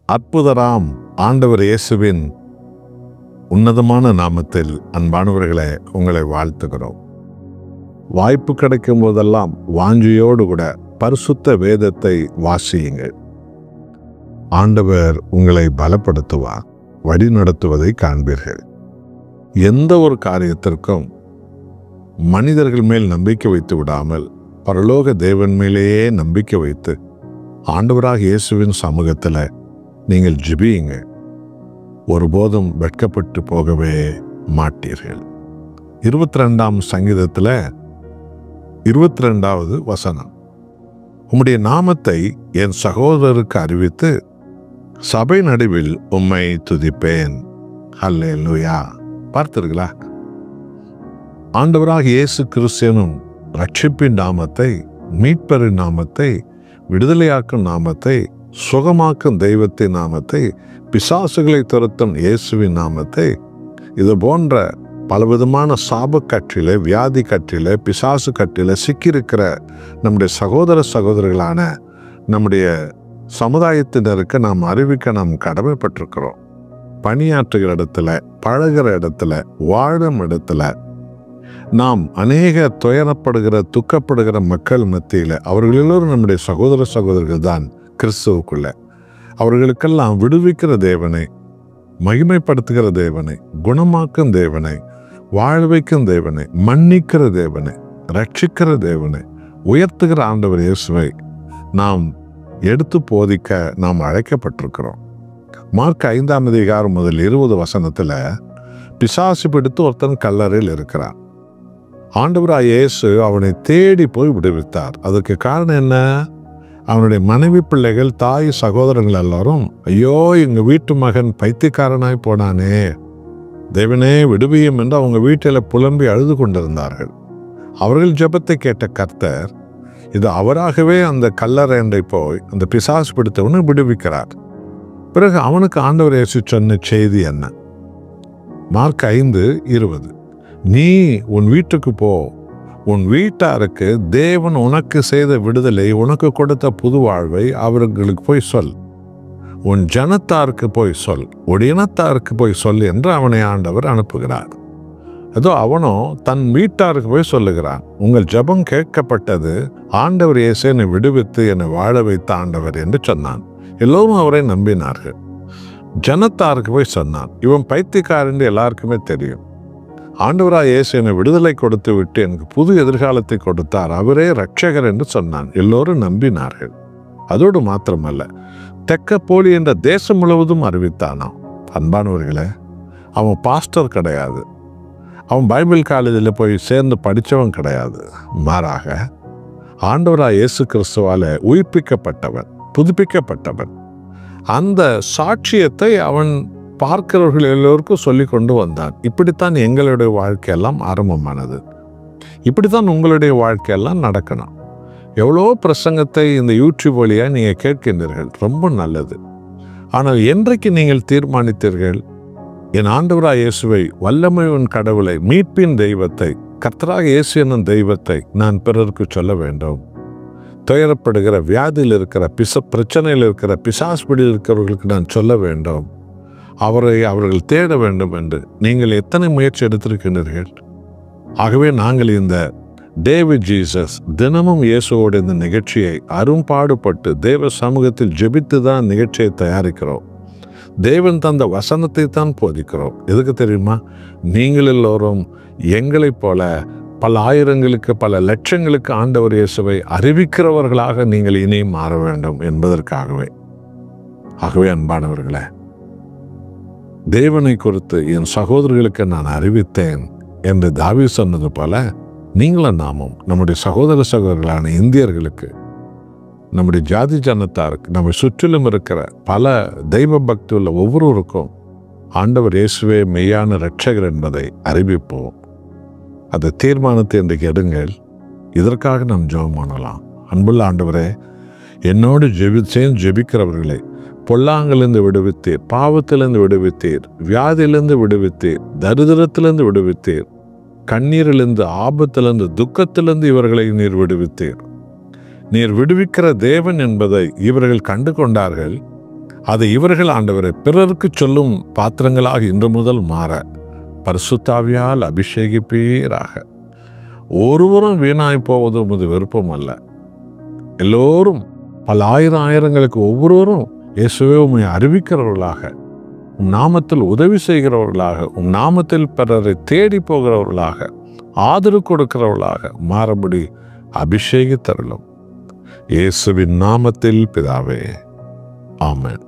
அற்புதராம் ஆண்டவர் இயேசுவின் உன்னதமான நாமத்தில் அன்பானவர்களே உங்களை வாழ்த்துகிறோம். வாய்ப்பு கிடைக்கும் போதெல்லாம் வாஞ்சியோடு கூட பரிசுத்த வேதத்தை வாசியுங்கள். ஆண்டவர் உங்களை பலப்படுத்துவார், வழி நடத்துவதை காண்பீர்கள். எந்த ஒரு காரியத்திற்கும் மனிதர்கள் மேல் நம்பிக்கை வைத்து விடாமல் பரலோக தேவன் மேலேயே நம்பிக்கை வைத்து ஆண்டவராக இயேசுவின் சமூகத்தில் நீங்கள் ஜெபியுங்க. ஒருபோதும் வெட்கப்பட்டு போகவே மாட்டீர்கள். 22ஆம் சங்கீதத்தில் 22வது வசனம், உம்முடைய நாமத்தை என் சகோதரருக்கு அறிவித்து சபை நடுவில் உம்மை துதிப்பேன். அல்லேலூயா. பார்த்தீர்களா? ஆண்டவராக இயேசு கிறிஸ்துவின் ரட்சிப்பின் நாமத்தை, மீட்பரின் நாமத்தை, விடுதலையாக்கும் நாமத்தை, சுகமாக்கும் தெய்வத்தின் நாமத்தை, பிசாசுகளை துரத்தும் இயேசுவின் நாமத்தை, இது போன்ற பலவிதமான சாப கற்றில, வியாதி கற்றில, பிசாசு கற்றில சிக்கியிருக்கிற நம்முடைய சகோதர சகோதரிகளான நம்முடைய சமுதாயத்தினருக்கு நாம் அறிவிக்க நாம் கடமைப்பட்டிருக்கிறோம். பணியாற்றுகிற இடத்துல, பழகிற இடத்துல, வாழும் இடத்துல நாம் அநேக துயரப்படுகிற துக்கப்படுகிற மக்கள் மத்தியில் அவர்கள் எல்லோரும் நம்முடைய சகோதர சகோதரிகள் தான் கிறிஸ்துவுக்குள்ள. அவர்களுக்கெல்லாம் விடுவிக்கிற தேவனை, மகிமைப்படுத்துகிற தேவனை, குணமாக்கும் தேவனை, வாழ வைக்கும் தேவனை, மன்னிக்கிற தேவனை, ரட்சிக்கிற தேவனை, உயர்த்துகிற ஆண்டவர் இயேசுவை நாம் எடுத்து போதிக்க நாம் அழைக்கப்பட்டிருக்கிறோம். மார்க் 5ஆம் அதிகாரம் முதல் 20 வசனத்தில் பிசாசு பிடித்து ஒருத்தன் கல்லறையில் இருக்கிறான். ஆண்டவராக இயேசு அவனை தேடி போய் விடுவித்தார். அதுக்கு காரணம் என்ன? அவனுடைய மனைவி, பிள்ளைகள், தாய், சகோதரங்கள் எல்லாரும், ஐயோ எங்கள் வீட்டு மகன் பைத்தியக்காரனாய் போனானே, தேவனே விடுவியும் என்று அவங்க வீட்டில் புலம்பி அழுது கொண்டிருந்தார்கள். அவர்கள் ஜெபத்தை கேட்ட கர்த்தர் இது அவராகவே அந்த கல்லறையண்டை போய் அந்த பிசாசு பிடித்தவனை விடுவிக்கிறார். பிறகு அவனுக்கு ஆண்டவர் இயேசு சொன்ன செய்தி என்ன? மார்க் 5:20, நீ உன் வீட்டுக்கு போ, உன் வீட்டாருக்கு தேவன் உனக்கு செய்த விடுதலை, உனக்கு கொடுத்த புது வாழ்வை அவர்களுக்கு போய் சொல், உன் ஜனத்தாருக்கு போய் சொல், உன் இனத்தாருக்கு போய் சொல் என்று அவனை ஆண்டவர் அனுப்புகிறார். ஏதோ அவனோ தன் வீட்டாருக்கு போய் சொல்லுகிறான், உங்கள் ஜெபம் கேட்கப்பட்டது, ஆண்டவர் இயேசு என்னை விடுவித்து என்னை வாழ வைத்த ஆண்டவர் என்று சொன்னான். எல்லோரும் அவரை நம்பினார்கள். ஜனத்தாருக்கு போய் சொன்னான். இவன் பைத்தியக்காரன் எல்லாருக்குமே தெரியும். ஆண்டவராக இயேசு என்னை விடுதலை கொடுத்து விட்டு எனக்கு புது எதிர்காலத்தை கொடுத்தார், அவரே ரட்சகர் என்று சொன்னான். எல்லோரும் நம்பினார்கள். அதோடு மாத்திரமல்ல, தெக்கப்போலி என்ற தேசம் முழுவதும் அறிவித்தானாம். அன்பானவர்களே, அவன் பாஸ்டர் கிடையாது, அவன் பைபிள் காலேஜில் போய் சேர்ந்து படித்தவன் கிடையாது. மாறாக ஆண்டவராக இயேசு கிறிஸ்துவால் உயிர்ப்பிக்கப்பட்டவன், புதுப்பிக்கப்பட்டவன். அந்த சாட்சியத்தை அவன் பார்க்கிறவர்கள் எல்லோருக்கும் சொல்லி கொண்டு வந்தான். இப்படித்தான் எங்களுடைய வாழ்க்கையெல்லாம் ஆரம்பமானது. இப்படித்தான் உங்களுடைய வாழ்க்கையெல்லாம் நடக்கணும். எவ்வளோ பிரசங்கத்தை இந்த யூடியூப் வழியாக நீங்கள் கேட்கின்றீர்கள், ரொம்ப நல்லது. ஆனால் என்றைக்கு நீங்கள் தீர்மானித்தீர்கள், என் ஆண்டவராக இயேசுவை, வல்லமையின் கடவுளை, மீட்பின் தெய்வத்தை, கர்த்தராக இயேசு என்னும் தெய்வத்தை நான் பிறருக்கு சொல்ல வேண்டும், துயரப்படுகிற, வியாதியில் இருக்கிற, பிரச்சனையில் இருக்கிற, பிசாசுபடியில் இருக்கிறவர்களுக்கு நான் சொல்ல வேண்டும், அவரை அவர்கள் தேட வேண்டும் என்று நீங்கள் எத்தனை முயற்சி எடுத்திருக்கின்றீர்கள்? ஆகவே நாங்கள் இந்த டே வித் ஜீசஸ், தினமும் இயேசுவோட இந்த நிகழ்ச்சியை அரும்பாடுபட்டு தேவ சமூகத்தில் ஜெபித்து தான் நிகழ்ச்சியை தயாரிக்கிறோம். தேவன் தந்த வசனத்தை தான் போதிக்கிறோம். எதுக்கு தெரியுமா? நீங்கள் எல்லோரும் எங்களைப் போல பல ஆயிரங்களுக்கு, பல லட்சங்களுக்கு ஆண்டவர் இயேசுவை அறிவிக்கிறவர்களாக நீங்கள் இனி மாற வேண்டும் என்பதற்காகவே. ஆகவே அன்பானவர்களே, தேவனை குறித்து என் சகோதரர்களுக்கு நான் அறிவித்தேன் என்று தாவீது சொன்னது போல நீங்களும் நாமும் நம்முடைய சகோதர சகோதரர்களான இந்தியர்களுக்கு, நம்முடைய ஜாதி ஜனத்தாருக்கு, நம்ம சுற்றிலும் இருக்கிற பல தெய்வ பக்தி உள்ள ஒவ்வொருவருக்கும் ஆண்டவர் இயேசுவே மெய்யான இரட்சகர் என்பதை அறிவிப்போம். அந்த தீர்மானத்தை இன்றைக்கு எடுங்கள். இதற்காக நாம் ஜெபம் பண்ணலாம். அன்புள்ள ஆண்டவரே, என்னோடு ஜெபிக்கிறவர்களை பொல்லாங்கிலிருந்து விடுவித்தீர், பாவத்திலிருந்து விடுவித்தீர், வியாதியிலிருந்து விடுவித்தீர், தரித்திரத்திலிருந்து விடுவித்தீர், கண்ணீரிலிருந்து, ஆபத்திலிருந்து, துக்கத்திலிருந்து இவர்களை நீர் விடுவித்தீர். நீர் விடுவிக்கிற தேவன் என்பதை இவர்கள் கண்டு கொண்டார்கள். அதை இவர்கள் ஆண்டவரை பிறருக்கு சொல்லும் பாத்திரங்களாக இன்று முதல் மாற பரிசுத்த ஆவியால் அபிஷேகிப்பீராக. ஒருவரும் வீணாய் போவது உமது விருப்பம் அல்ல. எல்லோரும் பல ஆயிரங்களுக்கு ஒவ்வொருவரும் இயேசுவே உம்மை அறிவிக்கிறவர்களாக, உம் நாமத்தில் உதவி செய்கிறவர்களாக, உம் நாமத்தில் பிறரை தேடி போகிறவர்களாக, ஆதரவு கொடுக்கிறவர்களாக மாறுபடி அபிஷேகித்தருளும். இயேசுவின் நாமத்தில் பிதாவே, ஆமென்.